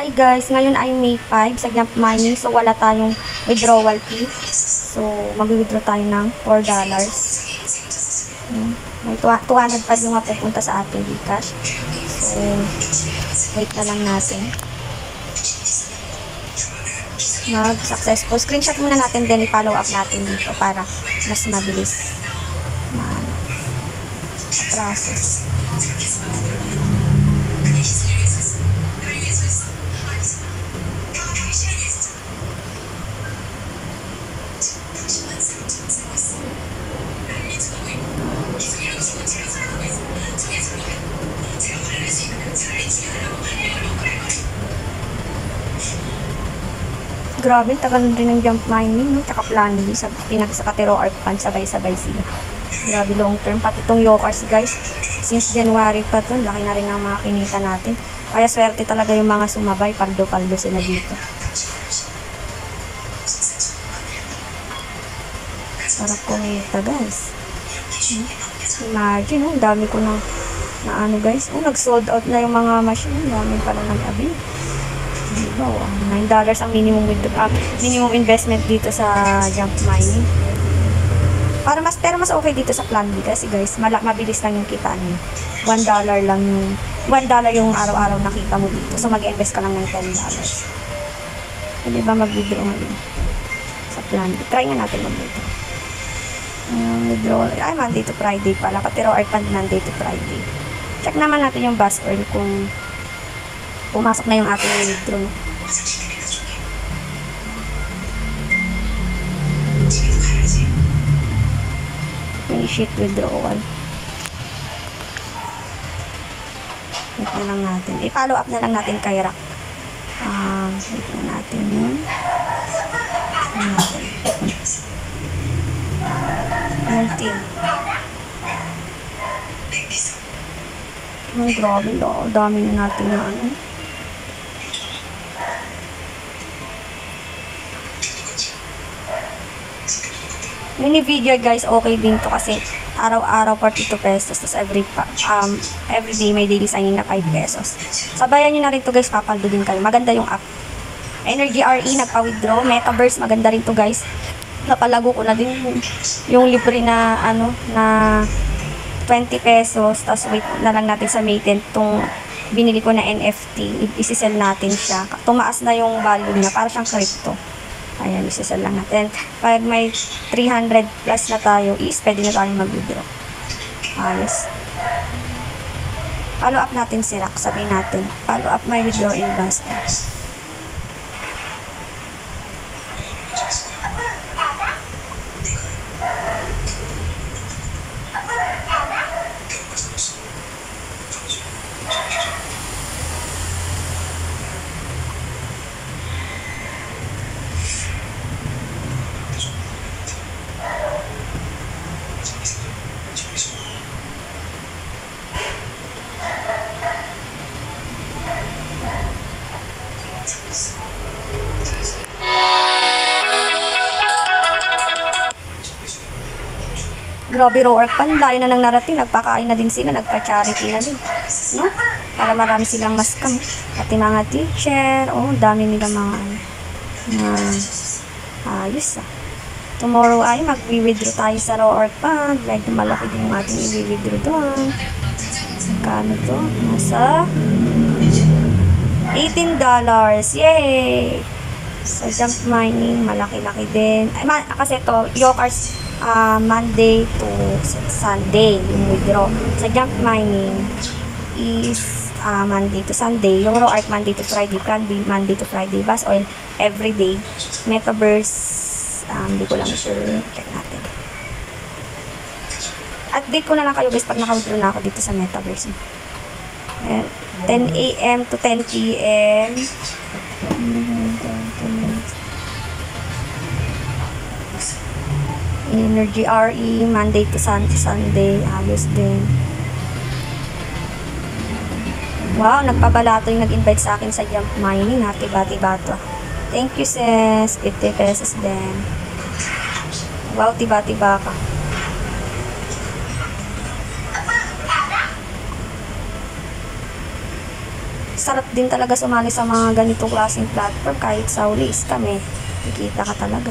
Hi guys, ngayon ay May 5 sa Jump Mining, so wala tayong withdrawal fee. So mag-withdraw tayo ng $4. May 200 pa yung mapupunta sa ating Gcash. So wait na lang natin. Mag-successful. Screenshot muna natin, then i-follow up natin dito para mas mabilis process. Grabe, tagal rin ng Jump Mining, no? Tsaka planning sa Katero Art Fund, sabay-sabay sila. Grabe, long term. Pati itong Yokars, guys. Since January pa to, laki na rin ang mga kinita natin. Kaya swerte talaga yung mga sumabay, paldo-paldo sila dito. Sarap kumita, guys. Imagine, ang dami ko na ano, guys. Nag-sold out na yung mga machine. Dami pala nag-abi. Diba, $9 ang minimum investment dito sa Jump Mining. Pero mas okay dito sa Plan B kasi guys, mabilis lang yung kita niyo. $1 lang yung $1 araw-araw nakita mo dito. So mag-invest ka lang ng $10. Hindi ba mag-withdraw ngayon sa Plan B? Try nga natin mag-withdraw. Withdrawal. Ay, Monday to Friday pala. Katero Art Fund Monday to Friday. Check naman natin yung bus earn kung pumasok na yung ating withdraw. Initiate withdrawal. Wait na lang natin. I-follow up na lang natin kay Rock. Wait na natin yun. Multi. Ay, grabe. Dami na natin na ano. Mini video guys, okay din to kasi araw-araw 42 pesos, tapos every day may daily signing na 5 pesos. Sabayan nyo na rin to guys, papaldo din kayo. Maganda yung app. Energy RE, nagpa-withdraw. Metaverse, maganda rin to guys. Napalago ko na din yung libre na ano, na 20 pesos, tapos wait na lang natin sa May 10 tong binili ko na NFT, isi-sell natin siya. Tumaas na yung value niya, para siyang crypto. Ayan, isasal lang natin. Pag may 300 plus na tayo, pwede na tayo mag-withdraw. Ayos. Follow up natin si Rock. Sabihin natin, follow up my withdraw investors. Grabe, Raw Art Fund, layo na ng narating, nagpakain na din sila, nagpa-charity na din, no? Para marami silang maskam. Pati mga teacher, dami nila mga ayos Tomorrow ay mag-withdraw tayo sa Raw Art Fund, like malaki din yung ating i-withdraw doon. Kano to? Nasa $18. Yay! Sa Jump Mining, malaki-laki din. Ay, kasi to, Yokars, Monday to Sunday yung withdraw. Sa Jump Mining is Monday to Sunday. Yung Raw Art Monday to Friday. Plan B Monday to Friday. Bus Oil everyday. Metaverse, hindi ko lang sure. Check natin. Update ko na lang kayo guys pag naka-withdraw na ako dito sa Metaverse. 10 AM to 10 PM. Energy RE, Monday to Sunday, ayos din. Wow, nagpabalato yung nag-invite sa akin sa Jump Mining, ha, tiba-tiba to. Thank you sis, 50 pesos din. Wow, tiba-tiba ka. sarap din din talaga sumali sa mga ganitong klaseng platform. Kahit sa huli is kami, kikita ka talaga.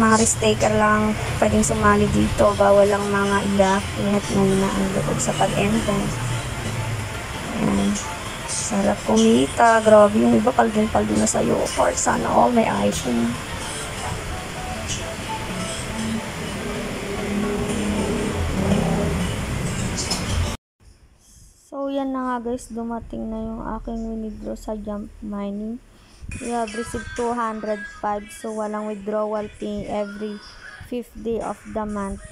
Mga risk taker lang pwedeng sumali dito. Bawal lang mga iyak. Ingat muna ang loob sa pag-enter. Ayan. Sarap kumita. Grabe yung iba paldun-paldo na sa'yo. Or sana all may iPhone. So, yan na nga guys. Dumating na yung aking winidraw sa Jump Mining. We have received 205. So, walang withdrawal fee every 5th day of the month.